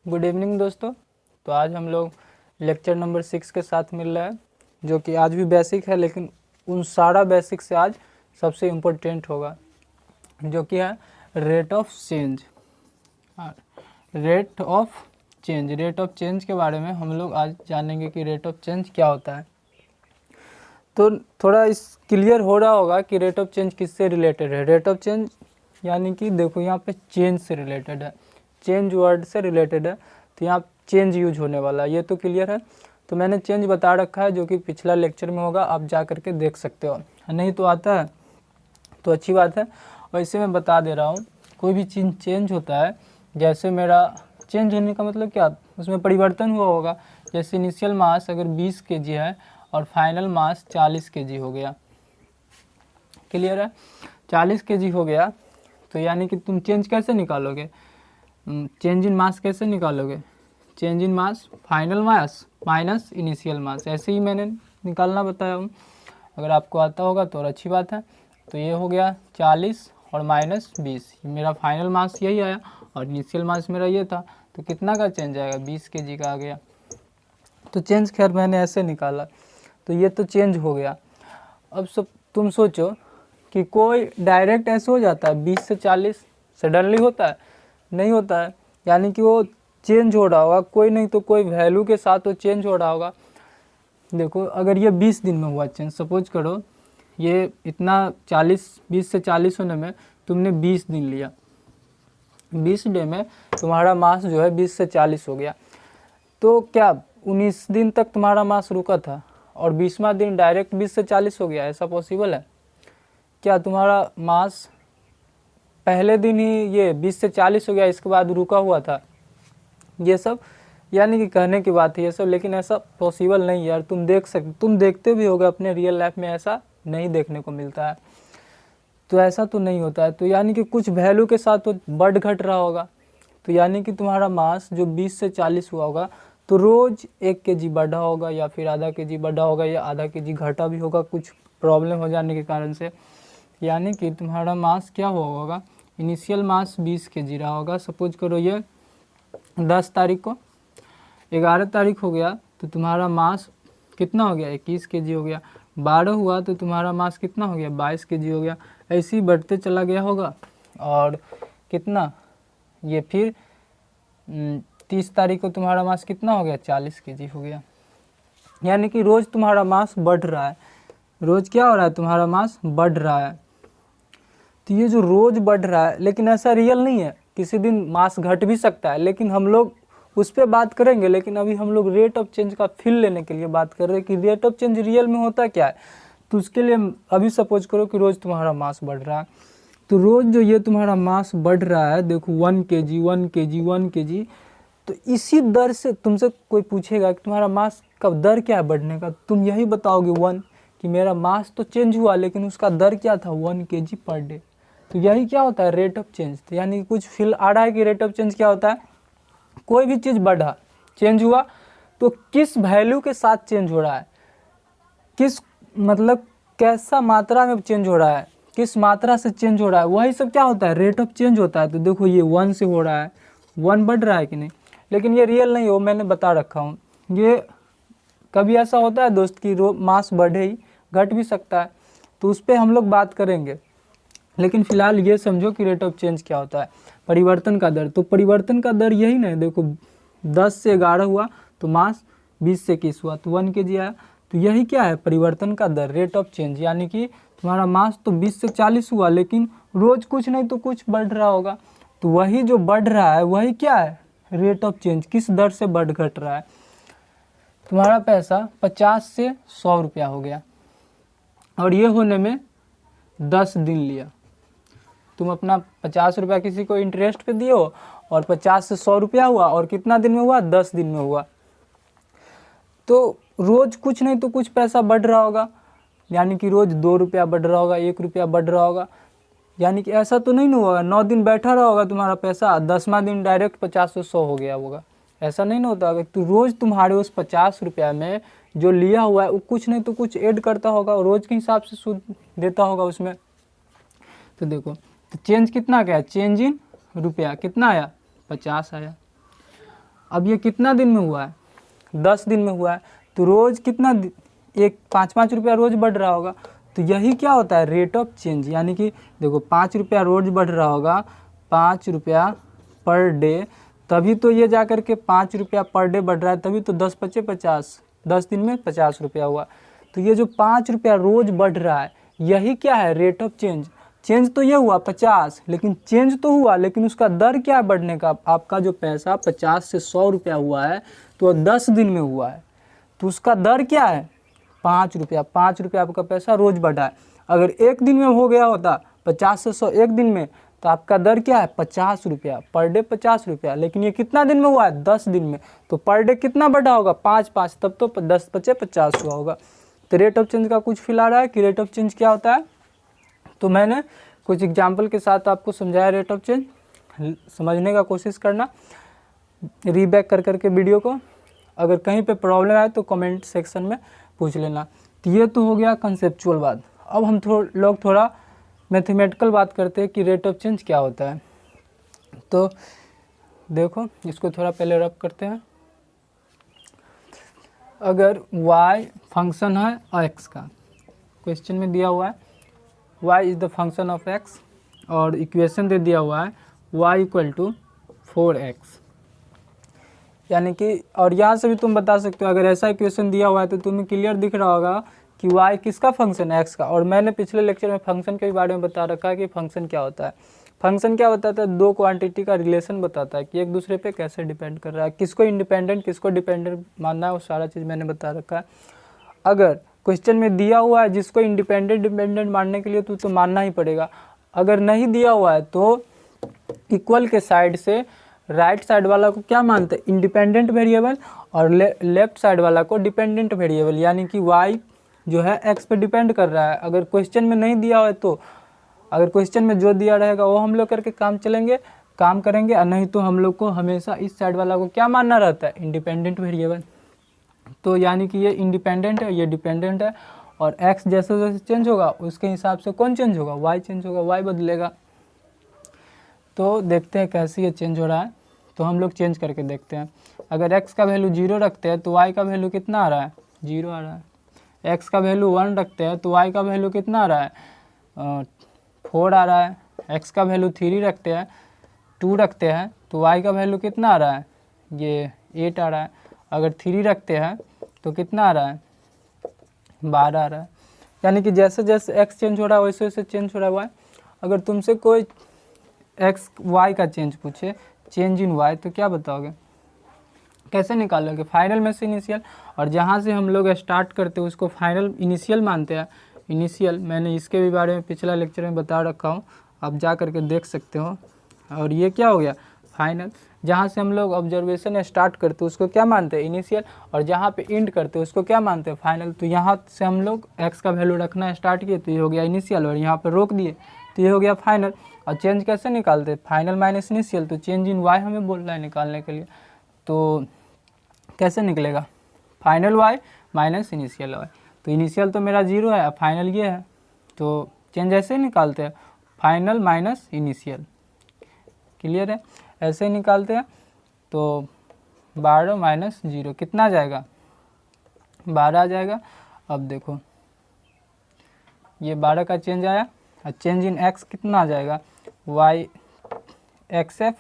Good evening दोस्तों। तो आज हम लोग लेक्चर नंबर 6 के साथ मिल रहा है, जो कि आज भी बेसिक है, लेकिन उन सारा बेसिक से आज सबसे इम्पोर्टेंट होगा, जो कि है rate of change. Rate of change के बारे में हम लोग आज जानेंगे कि रेट ऑफ चेंज क्या होता है। तो थोड़ा इस क्लियर हो रहा होगा कि रेट ऑफ चेंज किससे रिलेटेड है। रेट ऑफ चेंज यानी कि देखो यहाँ पे चेंज से रिलेटेड है, चेंज वर्ड से रिलेटेड है, तो यहाँ चेंज यूज होने वाला है, ये तो क्लियर है। तो मैंने चेंज बता रखा है, जो कि पिछला लेक्चर में होगा, आप जा करके देख सकते हो। नहीं तो आता है तो अच्छी बात है, वैसे मैं बता दे रहा हूँ। कोई भी चीज़ चेंज होता है, जैसे मेरा चेंज होने का मतलब क्या, उसमें परिवर्तन हुआ होगा। जैसे इनिशियल मास अगर 20 kg है और फाइनल मास 40 kg हो गया, क्लियर है। 40 kg हो गया तो यानी कि तुम चेंज कैसे निकालोगे, चेंज इन मास कैसे निकालोगे, change in mass final mass minus initial mass, ऐसे ही मैंने निकालना बताया हूँ। अगर आपको आता होगा तो और अच्छी बात है। तो ये हो गया 40 और माइनस 20, मेरा फाइनल मास यही आया और इनिशियल मास मेरा ये था, तो कितना का चेंज आएगा, 20 kg का आ गया। तो चेंज खैर मैंने ऐसे निकाला, तो ये तो चेंज हो गया। अब सब तुम सोचो कि कोई डायरेक्ट ऐसे हो जाता है 20 से 40 सडनली होता है, नहीं होता है। यानी कि वो चेंज हो रहा होगा, कोई नहीं तो कोई वैल्यू के साथ वो चेंज हो रहा होगा। देखो अगर ये 20 दिन में हुआ चेंज, सपोज करो ये इतना 20 से 40 होने में तुमने 20 दिन लिया, 20 डे में तुम्हारा मास जो है 20 से 40 हो गया। तो क्या 19 दिन तक तुम्हारा मास रुका था और 20वां दिन डायरेक्ट 20 से 40 हो गया, ऐसा पॉसिबल है क्या? तुम्हारा मास पहले दिन ही ये 20 से 40 हो गया, इसके बाद रुका हुआ था, ये सब यानी कि कहने की बात है ये सब, लेकिन ऐसा पॉसिबल नहीं है यार। तुम देखते भी होगे अपने रियल लाइफ में, ऐसा नहीं देखने को मिलता है। तो ऐसा तो नहीं होता है, तो यानी कि कुछ वैल्यू के साथ तो बढ़ घट रहा होगा। तो यानी कि तुम्हारा मास जो 20 से 40 हुआ होगा, तो रोज़ 1 kg बढ़ा होगा या फिर आधा kg बढ़ा होगा या आधा kg घटा भी होगा कुछ प्रॉब्लम हो जाने के कारण से। यानी कि तुम्हारा मास क्या हुआ होगा, इनिशियल मास 20 kg रहा होगा। सपोज करो ये 10 तारीख को, 11 तारीख हो गया तो तुम्हारा मास कितना हो गया, 21 kg हो गया। 12 हुआ तो तुम्हारा मास कितना हो गया, 22 kg हो गया। ऐसे ही बढ़ते चला गया होगा और कितना ये फिर 30 तारीख को तुम्हारा मास कितना हो गया, 40 kg हो गया। यानी कि रोज़ तुम्हारा मास बढ़ रहा है, रोज़ क्या हो रहा है, तुम्हारा मास बढ़ रहा है। तो ये जो रोज़ बढ़ रहा है, लेकिन ऐसा रियल नहीं है, किसी दिन मास घट भी सकता है, लेकिन हम लोग उस पर बात करेंगे। लेकिन अभी हम लोग रेट ऑफ चेंज का फील लेने के लिए बात कर रहे हैं कि रेट ऑफ चेंज रियल में होता क्या है। तो उसके लिए अभी सपोज करो कि रोज़ तुम्हारा मास बढ़ रहा है, तो रोज़ जो ये तुम्हारा मास बढ़ रहा है, देखो 1 kg 1 kg 1 kg, तो इसी दर से तुमसे कोई पूछेगा कि तुम्हारा मास का दर क्या है बढ़ने का, तुम यही बताओगे 1, कि मेरा मास तो चेंज हुआ लेकिन उसका दर क्या था, 1 kg पर डे। तो यही क्या होता है, रेट ऑफ चेंज। तो यानी कुछ फील आ रहा है कि रेट ऑफ चेंज क्या होता है, कोई भी चीज़ बढ़ा चेंज हुआ तो किस वैल्यू के साथ चेंज हो रहा है, किस मतलब कैसा मात्रा में चेंज हो रहा है, किस मात्रा से चेंज हो रहा है, वही सब क्या होता है, रेट ऑफ चेंज होता है। तो देखो ये 1 से हो रहा है, 1 बढ़ रहा है कि नहीं, लेकिन ये रियल नहीं हो, मैंने बता रखा हूँ। ये कभी ऐसा होता है दोस्त कि मास बढ़े ही, घट भी सकता है, तो उस पर हम लोग बात करेंगे। लेकिन फिलहाल ये समझो कि रेट ऑफ चेंज क्या होता है, परिवर्तन का दर। तो परिवर्तन का दर यही नहीं, देखो 10 से 11 हुआ तो मास 20 से 21 हुआ तो 1 kg आया। तो यही क्या है, परिवर्तन का दर, रेट ऑफ चेंज। यानी कि तुम्हारा मास तो 20 से 40 हुआ, लेकिन रोज़ कुछ नहीं तो कुछ बढ़ रहा होगा। तो वही जो बढ़ रहा है वही क्या है, रेट ऑफ चेंज, किस दर से बढ़ घट रहा है। तुम्हारा पैसा 50 से 100 रुपया हो गया और ये होने में 10 दिन लिया। तुम अपना 50 रुपया किसी को इंटरेस्ट पे दिए हो और 50 से 100 रुपया हुआ, और कितना दिन में हुआ, 10 दिन में हुआ। तो रोज़ कुछ नहीं तो कुछ पैसा बढ़ रहा होगा, यानी कि रोज़ 2 रुपया बढ़ रहा होगा, 1 रुपया बढ़ रहा होगा। यानी कि ऐसा तो नहीं ना होगा 9 दिन बैठा रहा होगा तुम्हारा पैसा, 10वां दिन डायरेक्ट 50 से 100 हो गया होगा, ऐसा नहीं ना होता। तो रोज़ तुम्हारे उस 50 रुपया में जो लिया हुआ है वो कुछ नहीं तो कुछ ऐड करता होगा, रोज़ के हिसाब से सूद देता होगा उसमें। तो देखो, तो चेंज कितना क्या है, चेंज इन रुपया कितना आया, 50 आया। अब ये कितना दिन में हुआ है, 10 दिन में हुआ है, तो रोज़ कितना एक 5-5 रुपया रोज़ बढ़ रहा होगा। तो यही क्या होता है रेट ऑफ चेंज, यानी कि देखो 5 रुपया रोज़ बढ़ रहा होगा, 5 रुपया पर डे, तभी तो ये जा कर के 5 रुपया पर डे बढ़ रहा है, तभी तो 10×5 = 50, 10 दिन में 50 रुपया हुआ। तो ये जो 5 रुपया रोज़ बढ़ रहा है यही क्या है रेट ऑफ चेंज। चेंज तो ये हुआ 50, लेकिन चेंज तो हुआ, लेकिन उसका दर क्या है बढ़ने का। आपका जो पैसा 50 से 100 रुपया हुआ है तो 10 दिन में हुआ है, तो उसका दर क्या है 5 रुपया। 5 रुपया आपका पैसा रोज़ बढ़ा है। अगर एक दिन में हो गया होता 50 से 100 एक दिन में, तो आपका दर क्या है 50 रुपया पर डे, 50 रुपया। लेकिन ये कितना दिन में हुआ है 10 दिन में, तो पर डे कितना बढ़ा होगा 5×5, तब तो 10×5 = 50 हुआ होगा। तो रेट ऑफ चेंज का कुछ फील आ रहा है कि रेट ऑफ चेंज क्या होता है। तो मैंने कुछ एग्जाम्पल के साथ आपको समझाया रेट ऑफ चेंज, समझने का कोशिश करना रीबैक कर करके वीडियो को। अगर कहीं पे प्रॉब्लम आए तो कमेंट सेक्शन में पूछ लेना। तो ये तो हो गया कंसेप्चुअल बात। अब हम लोग थोड़ा मैथमेटिकल बात करते हैं कि रेट ऑफ चेंज क्या होता है। तो देखो इसको थोड़ा पहले रब करते हैं। अगर y फंक्शन है x का, क्वेश्चन में दिया हुआ है y is the function of x, और इक्वेशन दे दिया हुआ है y = 4x, यानी कि, और यहाँ से भी तुम बता सकते हो, अगर ऐसा इक्वेशन दिया हुआ है तो तुम्हें क्लियर दिख रहा होगा कि y किसका फंक्शन है, x का। और मैंने पिछले लेक्चर में फंक्शन के बारे में बता रखा है कि फंक्शन क्या होता है। फंक्शन क्या बताता है, दो क्वांटिटी का रिलेशन बताता है कि एक दूसरे पे कैसे डिपेंड कर रहा है, किसको इंडिपेंडेंट किसको डिपेंडेंट मानना है, वो सारा चीज़ मैंने बता रखा है। अगर क्वेश्चन में दिया हुआ है जिसको इंडिपेंडेंट डिपेंडेंट मानने के लिए तो मानना ही पड़ेगा। अगर नहीं दिया हुआ है तो इक्वल के साइड से राइट साइड वाला को क्या मानते हैं इंडिपेंडेंट वेरिएबल, और लेफ्ट साइड वाला को डिपेंडेंट वेरिएबल, यानी कि y जो है x पे डिपेंड कर रहा है। अगर क्वेश्चन में नहीं दिया हुआ है तो, अगर क्वेश्चन में जो दिया रहेगा वो हम लोग करके काम करेंगे, और नहीं तो हम लोग को हमेशा इस साइड वाला को क्या मानना रहता है इंडिपेंडेंट वेरिएबल। तो यानी कि ये इंडिपेंडेंट है, ये डिपेंडेंट है, और x जैसे जैसे चेंज होगा उसके हिसाब से कौन चेंज होगा, y चेंज होगा, y बदलेगा। तो देखते हैं कैसे ये चेंज हो रहा है। तो हम लोग चेंज करके देखते हैं। अगर x का वैल्यू 0 रखते हैं तो y का वैल्यू कितना आ रहा है 0 आ रहा है। x का वैल्यू 1 रखते हैं तो y का वैल्यू कितना आ रहा है 4 आ रहा है। x का वैल्यू 3 रखते हैं 2 रखते हैं तो y का वैल्यू कितना आ रहा है ये 8 आ रहा है। अगर 3 रखते हैं तो कितना आ रहा है 12 आ रहा है। यानी कि जैसे जैसे x चेंज हो रहा है वैसे वैसे चेंज हो रहा है y। अगर तुमसे कोई x y का चेंज पूछे, चेंज इन y, तो क्या बताओगे, कैसे निकालोगे, फाइनल में से इनिशियल। और जहाँ से हम लोग स्टार्ट करते हैं उसको फाइनल इनिशियल मानते हैं। इनिशियल मैंने इसके भी बारे में पिछला लेक्चर में बता रखा हूँ, आप जा करके देख सकते हो। और ये क्या हो गया फाइनल। जहाँ से हम लोग ऑब्जर्वेशन स्टार्ट करते हैं उसको क्या मानते हैं इनिशियल, और जहाँ पे एंड करते हैं उसको क्या मानते हैं फाइनल। तो यहाँ से हम लोग x का वैल्यू रखना स्टार्ट किए तो ये हो गया इनिशियल, और यहाँ पर रोक दिए तो ये हो गया फाइनल। और चेंज कैसे निकालते हैं फाइनल माइनस इनिशियल, तो चेंज इन y हमें बोल रहा है निकालने के लिए। तो कैसे निकलेगा final y minus initial y। तो इनिशियल तो मेरा 0 है, फाइनल ये है, तो चेंज ऐसे ही निकालते हैं फाइनल माइनस इनिशियल। क्लियर है, ऐसे ही निकालते हैं। तो 12 माइनस 0 कितना आ जाएगा 12 आ जाएगा। अब देखो ये 12 का चेंज आया, और चेंज इन x कितना आ जाएगा y xf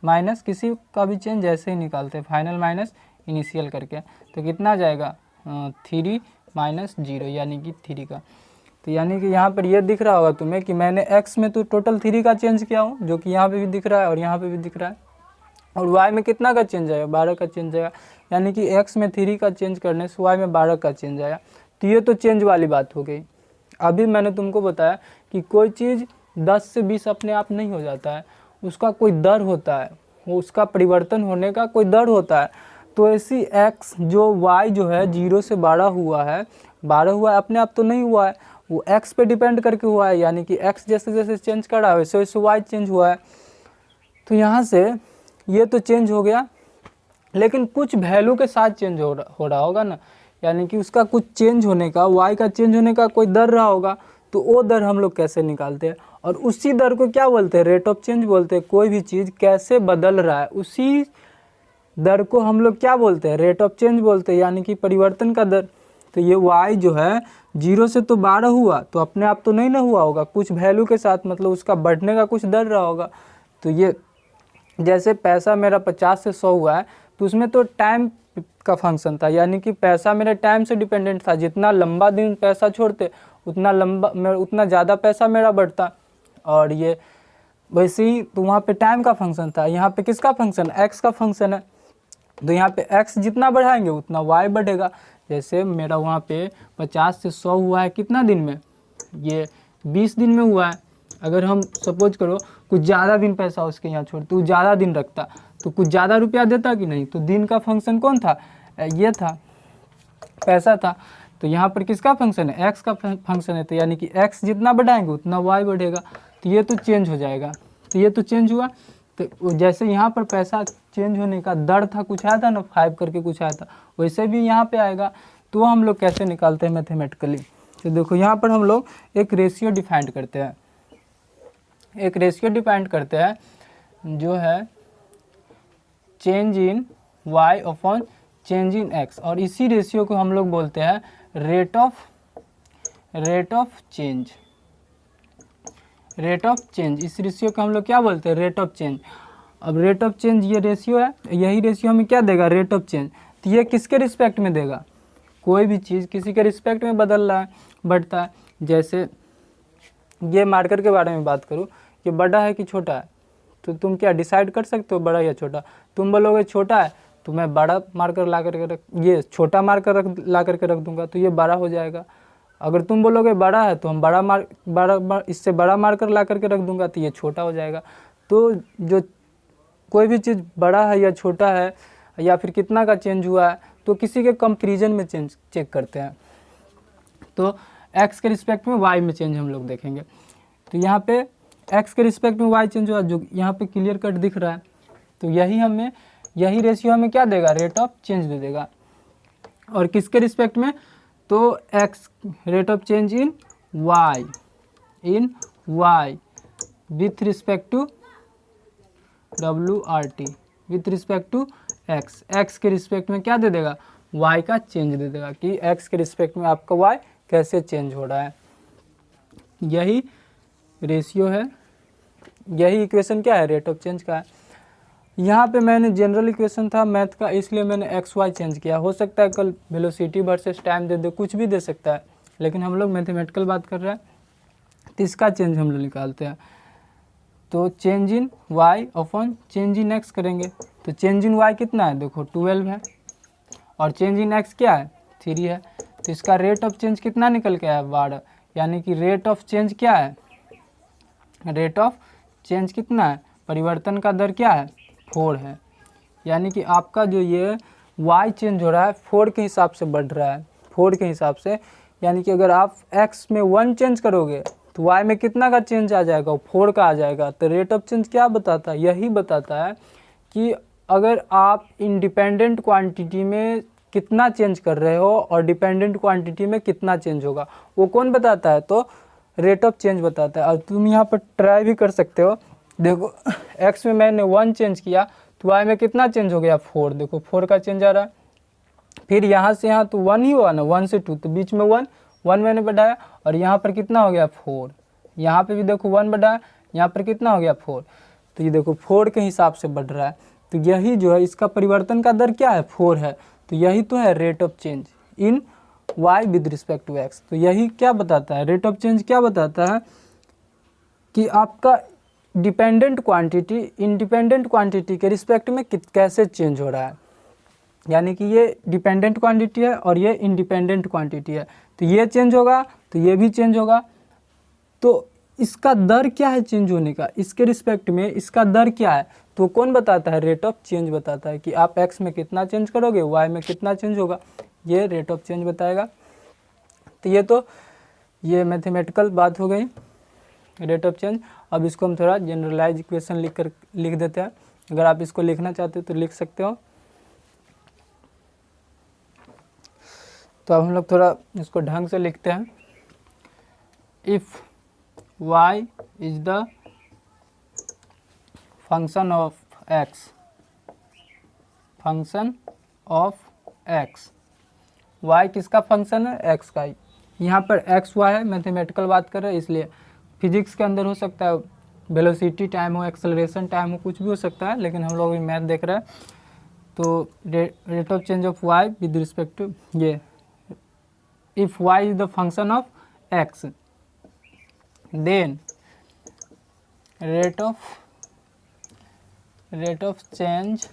माइनस किसी का भी चेंज ऐसे ही निकालते हैं फाइनल माइनस इनिशियल करके। तो कितना आ जाएगा 3 माइनस 0 यानी कि 3 का। तो यानी कि यहाँ पर ये दिख रहा होगा तुम्हें कि मैंने x में तो टोटल 3 का चेंज किया हूँ, जो कि यहाँ पे भी दिख रहा है और यहाँ पे भी दिख रहा है। और y में कितना का चेंज आएगा 12 का चेंज आएगा, यानी कि x में 3 का चेंज करने से y में 12 का चेंज आया। तो ये तो चेंज वाली बात हो गई। अभी मैंने तुमको बताया कि कोई चीज़ 10 से 20 अपने आप नहीं हो जाता है, उसका कोई दर होता है, उसका परिवर्तन होने का कोई दर होता है। तो ऐसी x जो y जो है 0 से 12 हुआ है, 12 हुआ है अपने आप तो नहीं हुआ है, वो x पे डिपेंड करके हुआ है। यानी कि x जैसे जैसे चेंज कर रहा है वैसे वैसे y चेंज हुआ है। तो यहाँ से ये तो चेंज हो गया, लेकिन कुछ वैल्यू के साथ चेंज हो रहा होगा ना, यानी कि उसका कुछ चेंज होने का, y का चेंज होने का कोई दर रहा होगा। तो वो दर हम लोग कैसे निकालते हैं, और उसी दर को क्या बोलते हैं रेट ऑफ चेंज बोलते हैं। कोई भी चीज़ कैसे बदल रहा है, उसी दर को हम लोग क्या बोलते हैं, रेट ऑफ चेंज बोलते हैं, यानी कि परिवर्तन का दर। तो ये y जो है 0 से तो 12 हुआ, तो अपने आप तो नहीं ना हुआ होगा, कुछ वैल्यू के साथ, मतलब उसका बढ़ने का कुछ दर रहा होगा। तो ये जैसे पैसा मेरा 50 से 100 हुआ है, तो उसमें तो टाइम का फंक्शन था, यानी कि पैसा मेरे टाइम से डिपेंडेंट था। जितना लंबा दिन पैसा छोड़ते उतना ज़्यादा पैसा मेरा बढ़ता। और ये वैसे ही तो वहाँ पे टाइम का फंक्शन था, यहाँ पे किसका फंक्शन, एक्स का फंक्शन है। तो यहाँ पे एक्स जितना बढ़ाएंगे उतना वाई बढ़ेगा। जैसे मेरा वहाँ पे 50 से 100 हुआ है कितना दिन में, ये 20 दिन में हुआ है। अगर हम सपोज करो कुछ ज़्यादा दिन पैसा उसके यहाँ छोड़, तो ज़्यादा दिन रखता तो कुछ ज़्यादा रुपया देता कि नहीं। तो दिन का फंक्शन कौन था, ये था, पैसा था। तो यहाँ पर किसका फंक्शन है, एक्स का फंक्शन है। तो यानी कि एक्स जितना बढ़ाएंगे उतना वाई बढ़ेगा। तो ये तो चेंज हो जाएगा, तो ये तो चेंज हुआ। तो जैसे यहाँ पर पैसा चेंज होने का दर था, कुछ आया था ना 5 करके कुछ आया था, वैसे भी यहाँ पे आएगा। तो हम लोग कैसे निकालते हैं मैथमेटिकली, तो देखो यहाँ पर हम लोग एक रेशियो डिफाइन करते हैं, एक रेशियो डिफाइन करते हैं जो है change in y upon change in x, और इसी रेशियो को हम लोग बोलते हैं rate of change. Rate of change, इस रेशियो को हम लोग क्या बोलते हैं, रेट ऑफ चेंज। अब रेट ऑफ चेंज ये रेशियो है, यही रेशियो हमें क्या देगा, रेट ऑफ चेंज। तो ये किसके रिस्पेक्ट में देगा, कोई भी चीज़ किसी के रिस्पेक्ट में बदल रहा है, बढ़ता है। जैसे ये मार्कर के बारे में बात करूँ, ये बड़ा है कि छोटा है, तो तुम क्या डिसाइड कर सकते हो बड़ा या छोटा। तुम बोलोगे छोटा है तो मैं बड़ा मार्कर ला करके रख, ये छोटा मार्कर ला करके रख दूंगा, तो ये बड़ा हो जाएगा। अगर तुम बोलोगे बड़ा है तो हम इससे बड़ा मार्कर ला करके रख दूंगा, तो ये छोटा हो जाएगा। तो जो कोई भी चीज़ बड़ा है या छोटा है या फिर कितना का चेंज हुआ है, तो किसी के कंपैरिजन में चेक करते हैं। तो एक्स के रिस्पेक्ट में वाई में चेंज हम लोग देखेंगे। तो यहाँ पे एक्स के रिस्पेक्ट में वाई चेंज हुआ, जो यहाँ पे क्लियर कट दिख रहा है। तो यही रेशियो हमें क्या देगा, रेट ऑफ चेंज दे देगा। और किसके रिस्पेक्ट में, तो x rate of change in y with respect to WRT, with respect to x. X के रिस्पेक्ट में क्या दे देगा, वाई का चेंज दे देगा, कि एक्स के रिस्पेक्ट में आपका वाई कैसे चेंज हो रहा है। यही रेशियो है, यही इक्वेशन क्या है, रेट ऑफ चेंज का है। यहाँ पे मैंने जनरल इक्वेशन था मैथ का, इसलिए मैंने एक्स वाई चेंज किया। हो सकता है कल वेलोसिटी वर्सेस टाइम दे दे, कुछ भी दे सकता है, लेकिन हम लोग मैथमेटिकल बात कर रहे हैं, तो इसका चेंज हम लोग निकालते हैं। तो change in y upon change in x करेंगे। तो चेंज इन वाई कितना है, देखो 12 है, और चेंज इन एक्स क्या है, 3 है। तो इसका रेट ऑफ चेंज कितना निकल के आया, 12। यानी कि रेट ऑफ चेंज क्या है, रेट ऑफ चेंज कितना है, परिवर्तन का दर क्या है, 4 है। यानी कि आपका जो ये y चेंज हो रहा है 4 के हिसाब से बढ़ रहा है, 4 के हिसाब से। यानी कि अगर आप x में 1 चेंज करोगे तो y में कितना का चेंज आ जाएगा, 4 का आ जाएगा। तो रेट ऑफ चेंज क्या बताता है, यही बताता है कि अगर आप इंडिपेंडेंट क्वांटिटी में कितना चेंज कर रहे हो और डिपेंडेंट क्वांटिटी में कितना चेंज होगा, वो कौन बताता है, तो रेट ऑफ चेंज बताता है। और तुम यहाँ पर ट्राई भी कर सकते हो, देखो x में मैंने 1 चेंज किया तो y में कितना चेंज हो गया, 4। देखो 4 का चेंज आ रहा है। फिर यहाँ से यहाँ तो 1 ही हुआ ना, 1 से 2, तो बीच में 1 मैंने बढ़ाया, और यहाँ पर कितना हो गया, 4। यहाँ पे भी देखो 1 बढ़ाया, यहाँ पर कितना हो गया, 4। तो ये देखो 4 के हिसाब से बढ़ रहा है। तो यही जो है इसका परिवर्तन का दर क्या है, 4 है। तो यही तो है rate of change in y with respect to x। तो यही क्या बताता है, रेट ऑफ चेंज क्या बताता है कि आपका डिपेंडेंट क्वांटिटी इंडिपेंडेंट क्वांटिटी के रिस्पेक्ट में कैसे चेंज हो रहा है। यानी कि ये डिपेंडेंट क्वांटिटी है और ये इंडिपेंडेंट क्वांटिटी है, तो ये चेंज होगा तो ये भी चेंज होगा। तो इसका दर क्या है चेंज होने का, इसके रिस्पेक्ट में इसका दर क्या है, तो कौन बताता है, रेट ऑफ चेंज बताता है कि आप x में कितना चेंज करोगे, y में कितना चेंज होगा, ये रेट ऑफ चेंज बताएगा। तो ये मैथमेटिकल बात हो गई, रेट ऑफ चेंज। अब इसको हम थोड़ा जनरलाइज इक्वेशन लिख देते हैं। अगर आप इसको लिखना चाहते हो तो लिख सकते हो। तो अब हम लोग थोड़ा इसको ढंग से लिखते हैं। If y is the function of x, function of x. Y किसका फंक्शन है? एक्स का। यहाँ पर एक्स वाई है, मैथमेटिकल बात कर रहे हैं इसलिए। फिजिक्स के अंदर हो सकता है वेलोसिटी टाइम हो, एक्सेलरेशन टाइम हो, कुछ भी हो सकता है, लेकिन हम लोग अभी मैथ देख रहे हैं। तो rate of change of y with respect to ये, if y is the function of x, then rate of change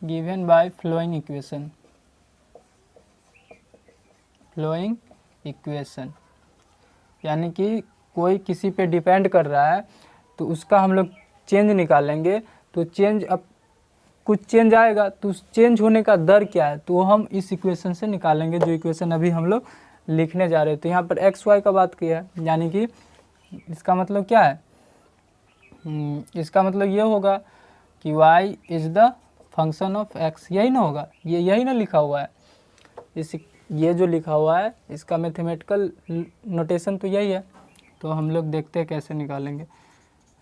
given by flowing equation। यानी कि कोई किसी पे डिपेंड कर रहा है तो उसका हम लोग चेंज निकालेंगे, तो चेंज अब कुछ चेंज आएगा तो उस चेंज होने का दर क्या है, तो हम इस इक्वेशन से निकालेंगे, जो इक्वेशन अभी हम लोग लिखने जा रहे हैं। तो यहाँ पर एक्स वाई का बात किया है, यानी कि इसका मतलब क्या है? इसका मतलब ये होगा कि y is the function of x, यही ना होगा, यही ना लिखा हुआ है। ये जो लिखा हुआ है इसका मैथमेटिकल नोटेशन तो यही है। तो हम लोग देखते हैं कैसे निकालेंगे।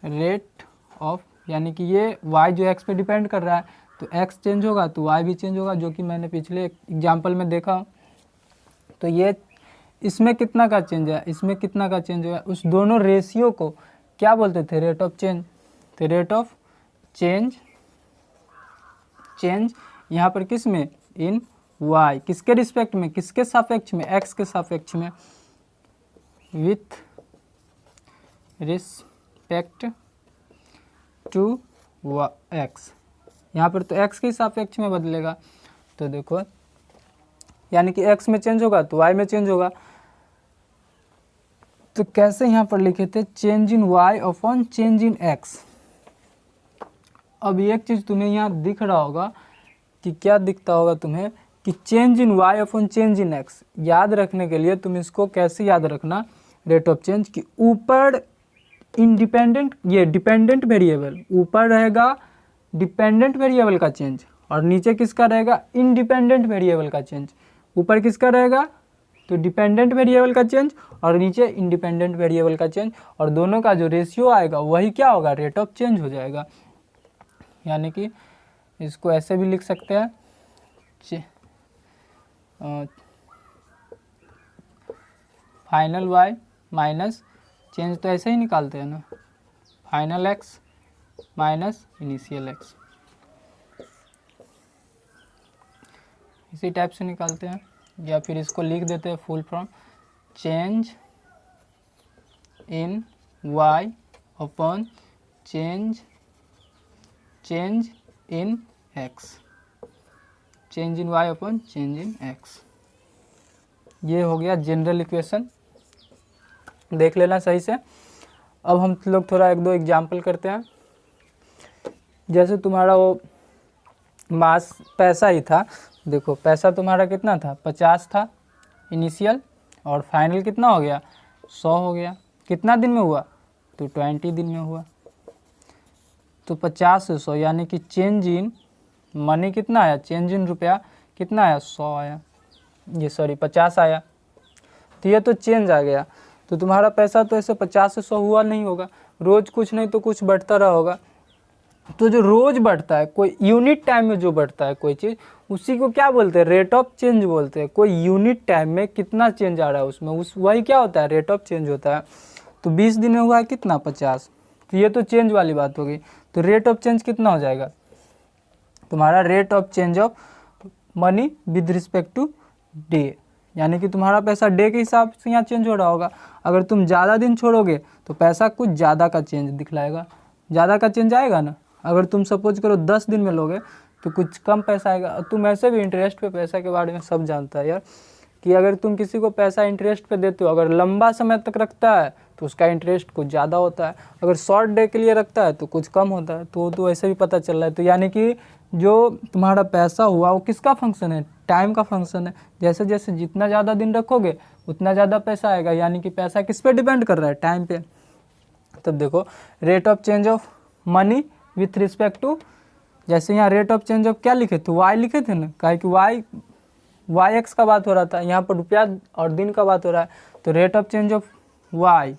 रेट ऑफ, यानी कि ये y जो x पे डिपेंड कर रहा है, तो x चेंज होगा तो y भी चेंज होगा, जो कि मैंने पिछले एग्जाम्पल में देखा। तो ये इसमें कितना का चेंज है, इसमें कितना का चेंज हुआ, उस दोनों रेशियो को क्या बोलते थे? Rate of change. तो रेट ऑफ चेंज यहाँ पर किस में? इन y, किसके रिस्पेक्ट में, किसके सापेक्ष में? x के सापेक्ष में, विथ रिस्पेक्ट टू x। यहाँ पर तो x के सापेक्ष में बदलेगा। तो देखो, यानी कि x में चेंज होगा तो y में चेंज होगा। तो कैसे यहाँ पर लिखे थे? Change in y upon change in x। अब एक चीज़ तुम्हें यहाँ दिख रहा होगा कि क्या दिखता होगा तुम्हें कि change in y upon change in x। याद रखने के लिए तुम इसको कैसे याद रखना, रेट ऑफ चेंज की ऊपर इंडिपेंडेंट, ये डिपेंडेंट वेरिएबल ऊपर रहेगा, डिपेंडेंट वेरिएबल का चेंज, और नीचे किसका रहेगा? इंडिपेंडेंट वेरिएबल का चेंज। ऊपर किसका रहेगा? तो डिपेंडेंट वेरिएबल का चेंज, और नीचे इंडिपेंडेंट वेरिएबल का चेंज, और दोनों का जो रेशियो आएगा वही क्या होगा? रेट ऑफ चेंज हो जाएगा। यानी कि इसको ऐसे भी लिख सकते हैं, फाइनल y माइनस चेंज, तो ऐसे ही निकालते हैं ना, final x minus initial x, इसी टाइप से निकालते हैं। या फिर इसको लिख देते हैं full form, change in y upon change in x, change in y upon change in x। ये हो गया जनरल इक्वेशन, देख लेना सही से। अब हम लोग थोड़ा एक दो एग्जाम्पल करते हैं। जैसे तुम्हारा वो मास पैसा ही था, देखो पैसा तुम्हारा कितना था? 50 था इनिशियल, और फाइनल कितना हो गया? 100 हो गया। कितना दिन में हुआ? तो 20 दिन में हुआ। तो 50 से 100, यानी कि चेंज इन मनी कितना आया? चेंज इन रुपया कितना आया? 100 आया, ये सॉरी 50 आया। तो ये तो चेंज आ गया। तो तुम्हारा पैसा तो ऐसे 50 से 100 हुआ नहीं होगा, रोज़ कुछ नहीं तो कुछ बढ़ता रहा होगा। तो जो रोज़ बढ़ता है, कोई यूनिट टाइम में जो बढ़ता है कोई चीज़, उसी को क्या बोलते हैं? रेट ऑफ चेंज बोलते हैं। कोई यूनिट टाइम में कितना चेंज आ रहा है उसमें, वही क्या होता है? रेट ऑफ चेंज होता है। तो 20 दिन में हुआ है कितना? 50। तो ये तो चेंज वाली बात हो गई। तो रेट ऑफ चेंज कितना हो जाएगा तुम्हारा? Rate of change of money with respect to day, यानी कि तुम्हारा पैसा डे के हिसाब से यहाँ चेंज हो रहा होगा। अगर तुम ज़्यादा दिन छोड़ोगे तो पैसा कुछ ज़्यादा का चेंज दिखलाएगा, ज़्यादा का चेंज आएगा ना। अगर तुम सपोज करो 10 दिन में लोगे तो कुछ कम पैसा आएगा। तुम ऐसे भी इंटरेस्ट पे पैसा के बारे में सब जानता है यार, कि अगर तुम किसी को पैसा इंटरेस्ट पे देते हो, अगर लंबा समय तक रखता है तो उसका इंटरेस्ट कुछ ज़्यादा होता है, अगर शॉर्ट डे के लिए रखता है तो कुछ कम होता है। तो ऐसे भी पता चल रहा है। तो यानी कि जो तुम्हारा पैसा हुआ वो किसका फंक्शन है? टाइम का फंक्शन है। जैसे जैसे जितना ज़्यादा दिन रखोगे उतना ज़्यादा पैसा आएगा, यानी कि पैसा किस पे डिपेंड कर रहा है? टाइम पे। तब देखो rate of change of money with respect to, जैसे यहाँ रेट ऑफ चेंज ऑफ क्या लिखे थे? वाई लिखे थे ना, काहे कि वाई एक्स का बात हो रहा था, यहाँ पर रुपया और दिन का बात हो रहा है। तो rate of change of y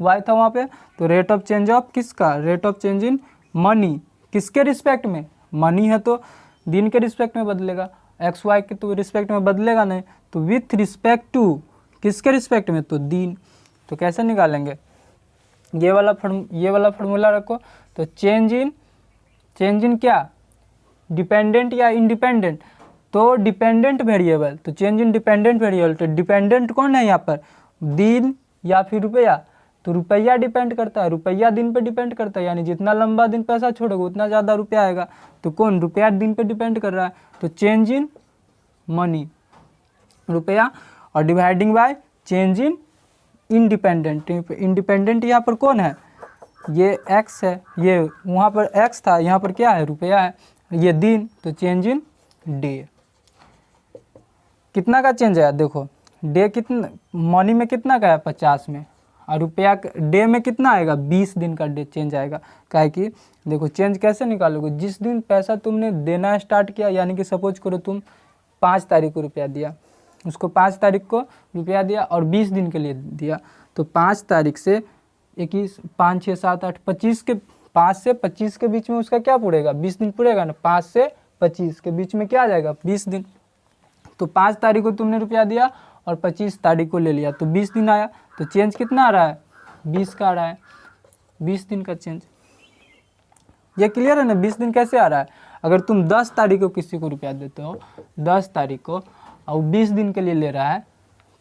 y था वहाँ पे, तो रेट ऑफ चेंज ऑफ किसका, rate of change in money, किसके रिस्पेक्ट में, मनी है तो दिन के रिस्पेक्ट में बदलेगा, एक्स वाई के तो रिस्पेक्ट में बदलेगा नहीं, तो विथ रिस्पेक्ट टू किसके रिस्पेक्ट में, तो दिन। तो कैसे निकालेंगे, ये वाला फार्मूला रखो। तो चेंज इन क्या, डिपेंडेंट या इंडिपेंडेंट, तो डिपेंडेंट वेरिएबल, तो चेंज इन डिपेंडेंट वेरिएबल, तो डिपेंडेंट कौन है यहाँ पर, दिन या फिर रुपया, तो रुपया डिपेंड करता है, रुपया दिन पे डिपेंड करता है, यानी जितना लंबा दिन पैसा छोड़ोगे उतना ज़्यादा रुपया आएगा, तो कौन, रुपया दिन पे डिपेंड कर रहा है, तो चेंज इन मनी रुपया, और dividing by change in independent, independent यहाँ पर कौन है, ये एक्स है, ये वहाँ पर एक्स था, यहाँ पर क्या है, रुपया है, ये दिन, तो चेंज इन डे। कितना का चेंज है, देखो डे कितना, मनी में कितना का है 50 में, और रुपया डे में कितना आएगा 20 दिन का डे चेंज आएगा। काहे कि देखो चेंज कैसे निकालोगे, जिस दिन पैसा तुमने देना स्टार्ट किया, यानी कि सपोज करो तुम 5 तारीख को रुपया दिया, उसको 5 तारीख को रुपया दिया और 20 दिन के लिए दिया, तो 5 तारीख से 21, 5, 6, 7, 8, 25 के 5 से 25 के बीच में उसका क्या पूरेगा, 20 दिन पूरेगा ना, 5 से 25 के बीच में क्या आ जाएगा 20 दिन। तो 5 तारीख को तुमने रुपया दिया और 25 तारीख को ले लिया, तो 20 दिन आया, तो चेंज कितना आ रहा है 20 का आ रहा है, 20 दिन का चेंज। ये क्लियर है ना, 20 दिन कैसे आ रहा है, अगर तुम 10 तारीख को किसी को रुपया देते हो, 10 तारीख को, और 20 दिन के लिए ले रहा है,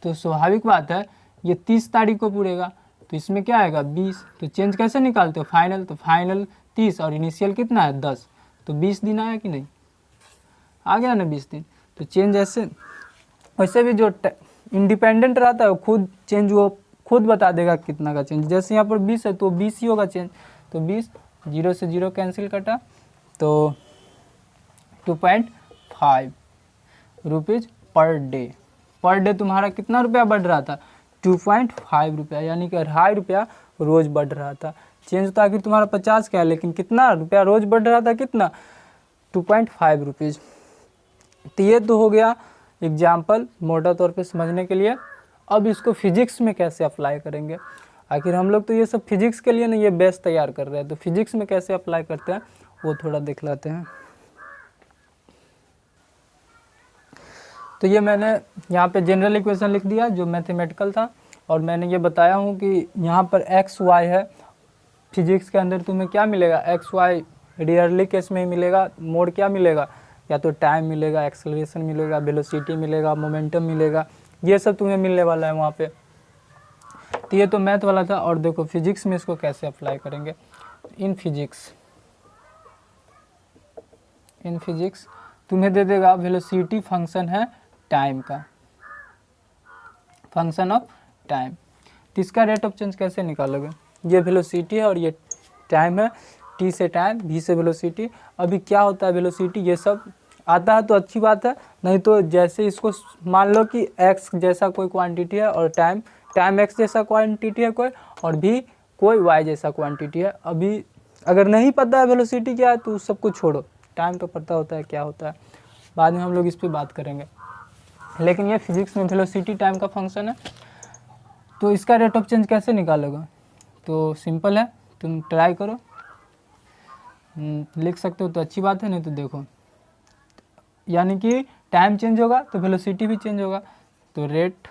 तो स्वाभाविक बात है ये 30 तारीख को पूरेगा, तो इसमें क्या आएगा 20। तो चेंज कैसे निकालते हो, फाइनल, तो फाइनल 30 और इनिशियल कितना है 10, तो 20 दिन आया कि नहीं, आ गया ना 20 दिन। तो चेंज ऐसे, वैसे भी जो इंडिपेंडेंट रहता है वो खुद चेंज, वो खुद बता देगा कितना का चेंज, जैसे यहाँ पर 20 है तो 20 ही होगा चेंज, तो 20, 0 से 0 कैंसिल कटा, तो 2.5 रुपीज़ पर डे तुम्हारा कितना रुपया बढ़ रहा था 2.5 रुपया, यानी कि 2.5 रुपया रोज़ बढ़ रहा था। चेंज तो आखिर तुम्हारा 50 का है, लेकिन कितना रुपया रोज़ बढ़ रहा था, कितना 2.5 रुपीज़। तो ये तो हो गया एग्जाम्पल मोटा तौर पे समझने के लिए। अब इसको फिजिक्स में कैसे अप्लाई करेंगे, आखिर हम लोग तो ये सब फिजिक्स के लिए ना ये बेस तैयार कर रहे हैं, तो फिजिक्स में कैसे अप्लाई करते हैं वो थोड़ा देख लेते हैं। तो ये मैंने यहाँ पे जनरल इक्वेशन लिख दिया जो मैथमेटिकल था, और मैंने ये बताया हूँ कि यहाँ पर एक्स वाई है, फिजिक्स के अंदर तुम्हें क्या मिलेगा, एक्स वाई रियरली केस में ही मिलेगा, मोड क्या मिलेगा, या तो टाइम मिलेगा, एक्सेलरेशन मिलेगा, वेलोसिटी मिलेगा, मोमेंटम मिलेगा, ये सब तुम्हें मिलने वाला है वहाँ पे। तो ये तो मैथ वाला था, और देखो फिजिक्स में इसको कैसे अप्लाई करेंगे। इन फिजिक्स तुम्हें दे देगा वेलोसिटी फंक्शन है टाइम का, फंक्शन ऑफ टाइम, तो इसका रेट ऑफ चेंज कैसे निकालोगे, ये वेलोसिटी है और ये टाइम है, टी से टाइम, वी से वेलोसिटी। अभी क्या होता है वेलोसिटी, ये सब आता है तो अच्छी बात है, नहीं तो जैसे इसको मान लो कि एक्स जैसा कोई क्वांटिटी है और टाइम एक्स जैसा क्वांटिटी है कोई, और भी कोई वाई जैसा क्वांटिटी है। अभी अगर नहीं पता है वेलोसिटी क्या है तो उस सबको छोड़ो, टाइम तो पता होता है क्या होता है, बाद में हम लोग इस पर बात करेंगे। लेकिन ये फिजिक्स में वेलोसिटी टाइम का फंक्शन है, तो इसका रेट ऑफ चेंज कैसे निकालोगे, तो सिंपल है, तुम ट्राई करो, लिख सकते हो तो अच्छी बात है, नहीं तो देखो, यानी कि टाइम चेंज होगा तो वेलोसिटी भी चेंज होगा, तो rate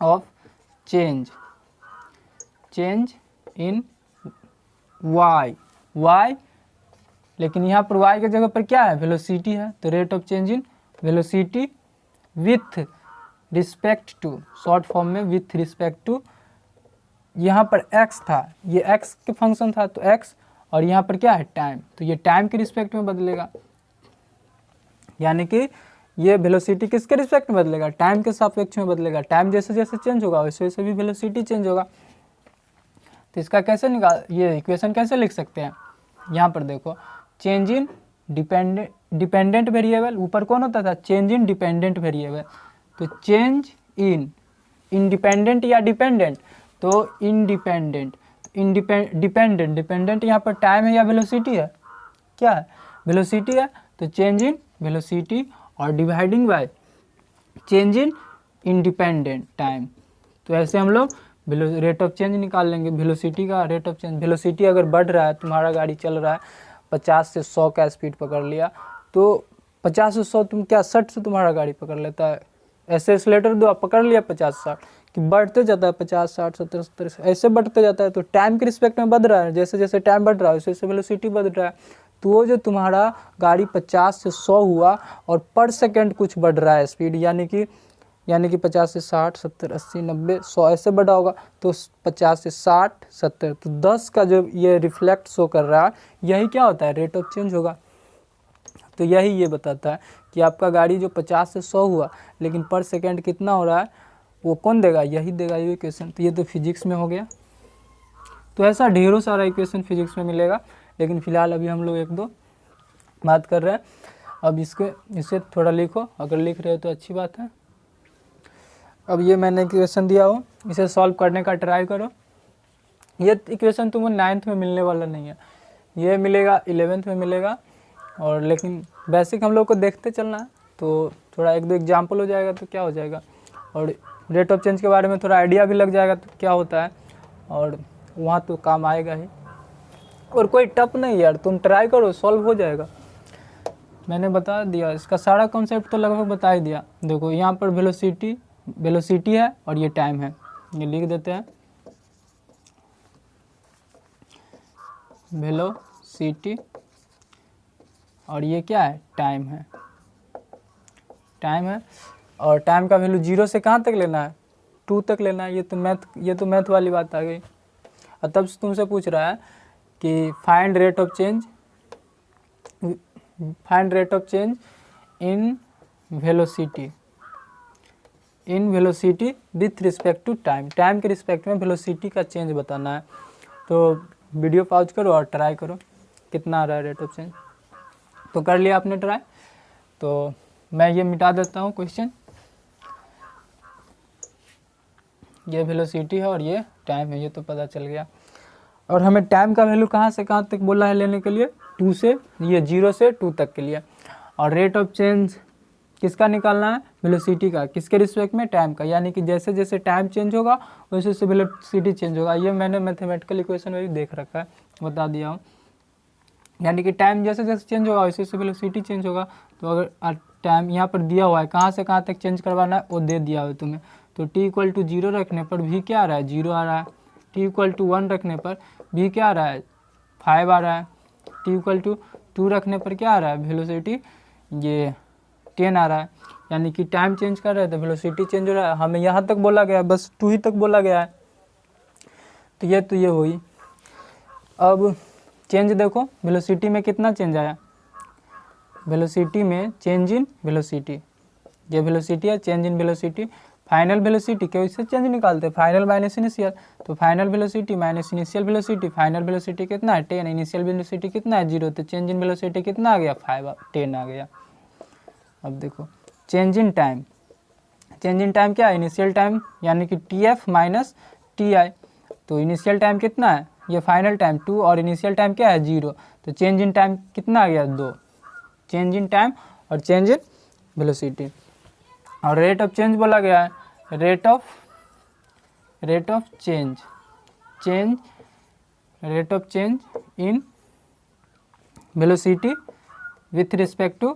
of change in y, लेकिन यहाँ पर वाई की जगह पर क्या है वेलोसिटी है, तो rate of change in velocity with respect to, short form में विथ रिस्पेक्ट टू, यहाँ पर x था, ये x के फंक्शन था तो x, और यहाँ पर क्या है टाइम, तो ये टाइम के रिस्पेक्ट में बदलेगा, यानी कि ये वेलोसिटी किसके रिस्पेक्ट में बदलेगा, टाइम के सापेक्ष में बदलेगा। टाइम जैसे जैसे चेंज होगा वैसे वैसे भी वेलोसिटी चेंज होगा। तो इसका कैसे ये इक्वेशन कैसे लिख सकते हैं, यहाँ पर देखो, चेंज इन डिपेंडेंट वेरिएबल, ऊपर कौन होता था चेंज इन डिपेंडेंट वेरिएबल, तो चेंज इन इंडिपेंडेंट या डिपेंडेंट, तो इंडिपेंडेंट, डिपेंडेंट यहाँ पर टाइम है या वेलोसिटी है, क्या है वेलोसिटी है, तो चेंज इन वेलोसिटी और dividing by change in independent time. तो ऐसे हम लोग रेट ऑफ चेंज निकाल लेंगे, वेलोसिटी का रेट ऑफ चेंज। वेलोसिटी अगर बढ़ रहा है, तुम्हारा गाड़ी चल रहा है 50 से 100 का स्पीड पकड़ लिया, तो 50 से 100 तुम क्या 60 से तुम्हारा गाड़ी पकड़ लेता है। ऐसे एक्सीलरेटर दो, आप पकड़ लिया 50-60 कि बढ़ते जाता है 50, 60, 70, 70 ऐसे बढ़ते जाता है। तो टाइम के रिस्पेक्ट में बढ़ रहा है, जैसे जैसे टाइम बढ़ रहा है वैसे वैसे वेलोसिटी बढ़ रहा है। तो वो जो तुम्हारा गाड़ी 50 से 100 हुआ और पर सेकंड कुछ बढ़ रहा है स्पीड, यानी कि 50 से 60, 70, 80, 90, 100 ऐसे बढ़ा होगा। तो 50 से 60, 70, तो 10 का जो ये रिफ्लेक्ट शो कर रहा है, यही क्या होता है, रेट ऑफ चेंज होगा। तो यही ये बताता है कि आपका गाड़ी जो 50 से 100 हुआ, लेकिन पर सेकंड कितना हो रहा है, वो कौन देगा, यही देगा ये इक्वेशन। तो ये तो फिजिक्स में हो गया। तो ऐसा ढेरों सारा इक्वेशन फिजिक्स में मिलेगा, लेकिन फिलहाल अभी हम लोग 1-2 बात कर रहे हैं। अब इसे थोड़ा लिखो, अगर लिख रहे हो तो अच्छी बात है। अब ये मैंने इक्वेशन दिया हो, इसे सॉल्व करने का ट्राई करो। ये इक्वेशन तुमको 9th में मिलने वाला नहीं है, ये मिलेगा 11th में मिलेगा। और लेकिन बेसिक हम लोग को देखते चलना है, तो थोड़ा 1-2 एग्जाम्पल हो जाएगा तो क्या हो जाएगा, और रेट ऑफ चेंज के बारे में थोड़ा आइडिया भी लग जाएगा तो क्या होता है, और वहाँ तो काम आएगा ही। और कोई टफ नहीं यार, तुम ट्राई करो, सॉल्व हो जाएगा। मैंने बता दिया, इसका सारा कॉन्सेप्ट तो लगभग बता ही दिया। देखो यहाँ पर वेलोसिटी है और ये टाइम है, ये लिख देते हैं, वेलोसिटी, और ये क्या है, टाइम है। और टाइम का वैल्यू 0 से कहाँ तक लेना है, 2 तक लेना है। ये तो मैथ वाली बात आ गई। और तब से तुमसे पूछ रहा है कि find rate of change in velocity with respect to time. Time के रिस्पेक्ट में वेलोसिटी का चेंज बताना है। तो वीडियो पॉज करो और ट्राई करो कितना आ रहा है रेट ऑफ चेंज। तो कर लिया आपने ट्राई, तो मैं ये मिटा देता हूँ क्वेश्चन। ये वेलोसिटी है और ये टाइम है, ये तो पता चल गया। और हमें टाइम का वैल्यू कहाँ से कहाँ तक बोला है लेने के लिए, 2 से, ये 0 से 2 तक के लिए। और रेट ऑफ चेंज किसका निकालना है, वेलोसिटी का, किसके रिस्पेक्ट में, टाइम का। यानी कि जैसे जैसे टाइम चेंज होगा वैसे वैसे वेलोसिटी चेंज होगा। ये मैंने मैथमेटिकल इक्वेशन में भी देख रखा है, बता दिया हूँ। यानी कि टाइम जैसे जैसे चेंज होगा वैसे वैसे वेलोसिटी चेंज होगा। तो अगर टाइम यहाँ पर दिया हुआ है, कहाँ से कहाँ तक चेंज करवाना है वो दे दिया हुआ है तुम्हें। तो t=0 रखने पर भी क्या आ रहा है, 0 आ रहा है। t=1 रखने पर भी क्या आ रहा है, 5 आ रहा है। t=2 रखने पर क्या आ रहा है, वेलोसिटी ये 10 आ रहा है। यानी कि टाइम चेंज कर रहे थे, वेलोसिटी चेंज हो रहा है। हमें यहाँ तक बोला गया है, बस 2 ही तक बोला गया है। तो ये हुई। अब चेंज देखो, वेलोसिटी में कितना चेंज आया, वेलोसिटी में चेंज इन वेलोसिटी, ये वेलोसिटी है, change in velocity. Final velocity क्यों, इससे चेंज निकालते हैं, फाइनल माइनस इनिशियल। तो final velocity minus initial velocity, final velocity कितना है, 10, इनिशियल वेलोसिटी कितना है, 0। तो चेंज इन वेलोसिटी कितना आ गया, 10 आ गया। अब देखो चेंज इन टाइम क्या है, इनिशियल टाइम यानी कि TF माइनस TI। तो इनिशियल टाइम कितना है, ये फाइनल टाइम 2, और इनिशियल टाइम क्या है, 0। तो चेंज इन टाइम कितना आ गया, 2। चेंज इन टाइम और चेंज इन वेलोसिटी। और रेट ऑफ चेंज बोला गया है, rate of change in velocity with respect to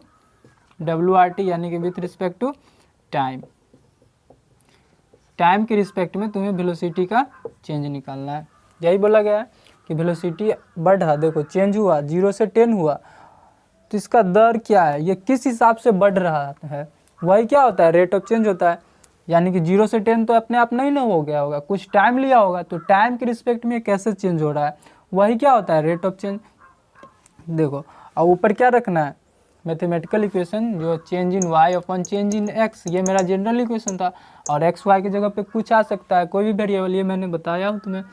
WRT, यानी कि विथ रिस्पेक्ट टू टाइम के रिस्पेक्ट में तुम्हें वेलोसिटी का चेंज निकालना है। यही बोला गया है कि वेलोसिटी बढ़ा, देखो चेंज हुआ, 0 से 10 हुआ, तो इसका दर क्या है, ये किस हिसाब से बढ़ रहा है, वही क्या होता है, रेट ऑफ चेंज होता है। यानी कि 0 से 10 तो अपने आप नहीं ना हो गया होगा, कुछ टाइम लिया होगा। तो टाइम के रिस्पेक्ट में कैसे चेंज हो रहा है, वही क्या होता है, रेट ऑफ चेंज। देखो और ऊपर क्या रखना है, मैथमेटिकल इक्वेशन जो change in y upon change in x, ये मेरा जनरल इक्वेशन था। और x y की जगह पे कुछ आ सकता है, कोई भी वेरिएबल, ये मैंने बताया हूँ तुम्हें।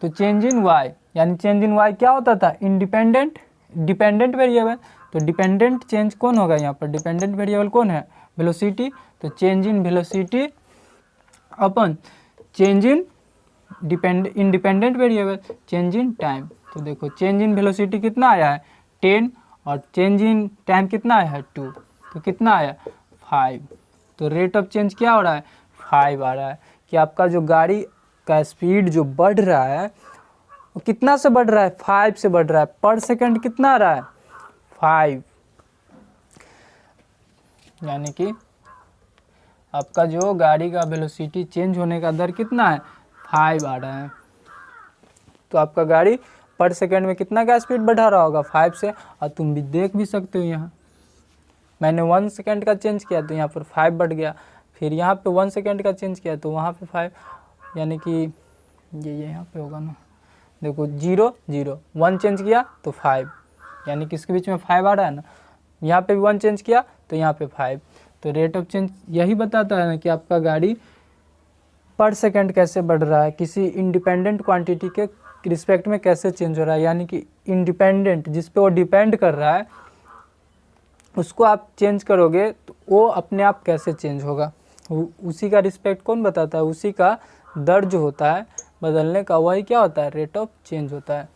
तो चेंज इन y यानी चेंज इन y क्या होता था, डिपेंडेंट वेरिएबल। तो डिपेंडेंट चेंज कौन होगा, यहाँ पर डिपेंडेंट वेरिएबल कौन है, वेलोसिटी। तो change in velocity upon change in independent variable, change in time. तो देखो चेंज इन वेलोसिटी कितना आया है, 10, और चेंज इन टाइम कितना आया है, 2। तो कितना आया, 5। तो रेट ऑफ चेंज क्या हो रहा है, 5 आ रहा है। कि आपका जो गाड़ी का स्पीड जो बढ़ रहा है वो कितना से बढ़ रहा है, 5 से बढ़ रहा है। पर सेकंड कितना आ रहा है, 5। यानी कि आपका जो गाड़ी का वेलोसिटी चेंज होने का दर कितना है, 5 आ रहा है। तो आपका गाड़ी पर सेकंड में कितना का स्पीड बढ़ा रहा होगा, 5 से। और तुम भी देख भी सकते हो, यहाँ मैंने 1 सेकंड का चेंज किया तो यहाँ पर 5 बढ़ गया, फिर यहाँ पे 1 सेकंड का चेंज किया तो वहाँ पे 5, यानी कि ये यहाँ पे होगा ना, देखो 0 0, 1 चेंज किया तो 5, यानी कि इसके बीच में 5 आ रहा है ना। यहाँ पे भी 1 चेंज किया तो यहाँ पे 5। तो रेट ऑफ चेंज यही बताता है ना कि आपका गाड़ी पर सेकंड कैसे बढ़ रहा है, किसी इंडिपेंडेंट क्वांटिटी के रिस्पेक्ट में कैसे चेंज हो रहा है। यानी कि इंडिपेंडेंट जिस पे वो डिपेंड कर रहा है उसको आप चेंज करोगे तो वो अपने आप कैसे चेंज होगा, उसी का रिस्पेक्ट कौन बताता है, उसी का दर जो होता है बदलने का, वही क्या होता है, रेट ऑफ चेंज होता है।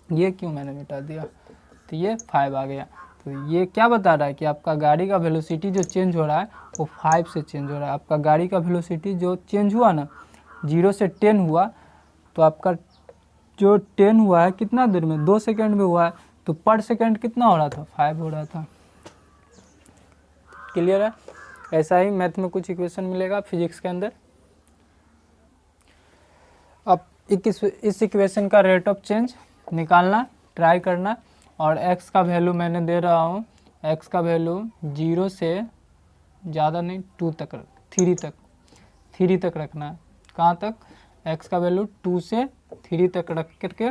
ये क्यों मैंने मिटा दिया, तो ये 5 आ गया। तो ये क्या बता रहा है कि आपका गाड़ी का वेलोसिटी जो चेंज हो रहा है वो 5 से चेंज हो रहा है। आपका गाड़ी का वेलोसिटी जो चेंज हुआ ना, 0 से 10 हुआ, तो आपका जो 10 हुआ है कितना देर में, 2 सेकंड में हुआ है, तो पर सेकंड कितना हो रहा था, 5 हो रहा था। क्लियर है। ऐसा ही मैथ में कुछ इक्वेशन मिलेगा फिजिक्स के अंदर। अब इस इक्वेशन का रेट ऑफ चेंज निकालना ट्राई करना, और x का वैल्यू मैंने दे रहा हूँ, x का वैल्यू 0 से ज़्यादा नहीं 2 तक, 3 तक रखना है। कहाँ तक, x का वैल्यू 2 से 3 तक रख करके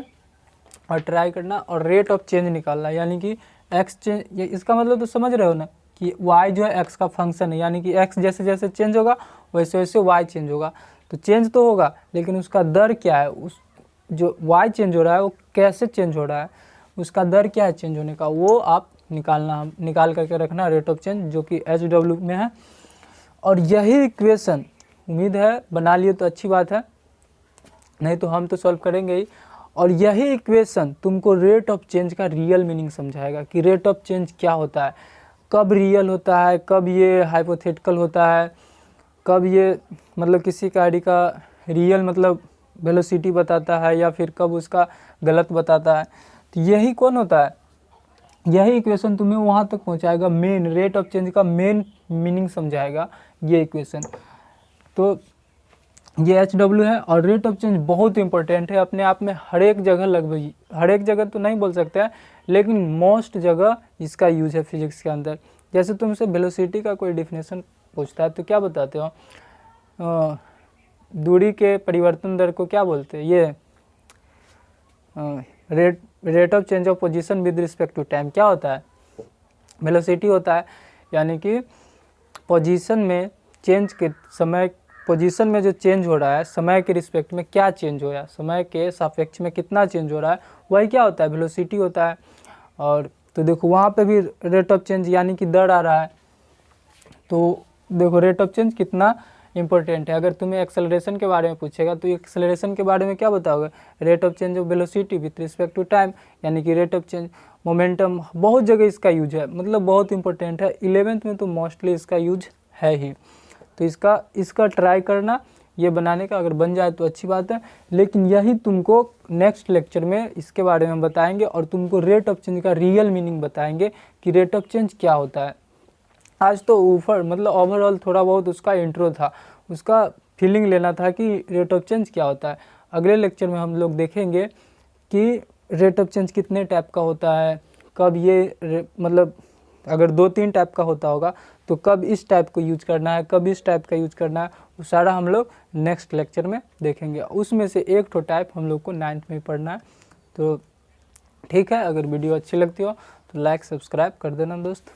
और ट्राई करना, और रेट ऑफ चेंज निकालना। यानी कि x चेंज, ये इसका मतलब तो समझ रहे हो ना कि y जो है x का फंक्शन है, यानी कि x जैसे जैसे चेंज होगा वैसे वैसे y चेंज होगा। तो चेंज तो होगा लेकिन उसका दर क्या है, उस जो y चेंज हो रहा है वो कैसे चेंज हो रहा है, उसका दर क्या है चेंज होने का, वो आप निकाल करके रखना रेट ऑफ चेंज, जो कि HW में है। और यही इक्वेशन, उम्मीद है बना लिए तो अच्छी बात है, नहीं तो हम तो सॉल्व करेंगे ही। और यही इक्वेशन तुमको रेट ऑफ चेंज का रियल मीनिंग समझाएगा कि रेट ऑफ चेंज क्या होता है, कब रियल होता है, कब ये हाइपोथेटिकल होता है, कब ये मतलब किसी गाड़ी का रियल मतलब वेलोसिटी बताता है, या फिर कब उसका गलत बताता है। तो यही कौन होता है, यही इक्वेशन तुम्हें वहाँ तक पहुँचाएगा, मेन रेट ऑफ चेंज का मेन मीनिंग समझाएगा ये इक्वेशन। तो ये HW है। और रेट ऑफ चेंज बहुत इंपॉर्टेंट है अपने आप में, हर एक जगह, लगभग हर एक जगह तो नहीं बोल सकते हैं लेकिन मोस्ट जगह इसका यूज है फिजिक्स के अंदर। जैसे तुमसे वेलोसिटी का कोई डिफिनेशन पूछता है तो क्या बताते हो, दूरी के परिवर्तन दर को क्या बोलते हैं, ये rate of change of position with respect to time क्या होता है, वेलोसिटी होता है। यानी कि पोजीशन में चेंज के समय, पोजीशन में जो चेंज हो रहा है समय के रिस्पेक्ट में क्या चेंज हो रहा है, समय के सापेक्ष में कितना चेंज हो रहा है, वही क्या होता है, वेलोसिटी होता है। और तो देखो वहाँ पे भी रेट ऑफ चेंज यानी कि दर आ रहा है। तो देखो रेट ऑफ चेंज कितना इंपॉर्टेंट है। अगर तुम्हें एक्सेलरेशन के बारे में पूछेगा तो एक्सेलरेशन के बारे में क्या बताओगे, rate of change of velocity with respect to time, यानी कि रेट ऑफ चेंज, मोमेंटम, बहुत जगह इसका यूज है, मतलब बहुत इंपॉर्टेंट है। 11th में तो मोस्टली इसका यूज है ही। तो इसका ट्राई करना, ये बनाने का, अगर बन जाए तो अच्छी बात है। लेकिन यही तुमको नेक्स्ट लेक्चर में इसके बारे में बताएंगे और तुमको रेट ऑफ चेंज का रियल मीनिंग बताएंगे कि रेट ऑफ चेंज क्या होता है। आज तो ऊपर मतलब ओवरऑल थोड़ा बहुत उसका इंट्रो था, उसका फीलिंग लेना था कि रेट ऑफ चेंज क्या होता है। अगले लेक्चर में हम लोग देखेंगे कि रेट ऑफ चेंज कितने टाइप का होता है, कब ये मतलब अगर 2-3 टाइप का होता होगा तो कब इस टाइप को यूज करना है, कब इस टाइप का यूज करना है, वो सारा हम लोग नेक्स्ट लेक्चर में देखेंगे। उसमें से एक तो टाइप हम लोग को 9th में पढ़ना है। तो ठीक है, अगर वीडियो अच्छी लगती हो तो लाइक सब्सक्राइब कर देना दोस्त।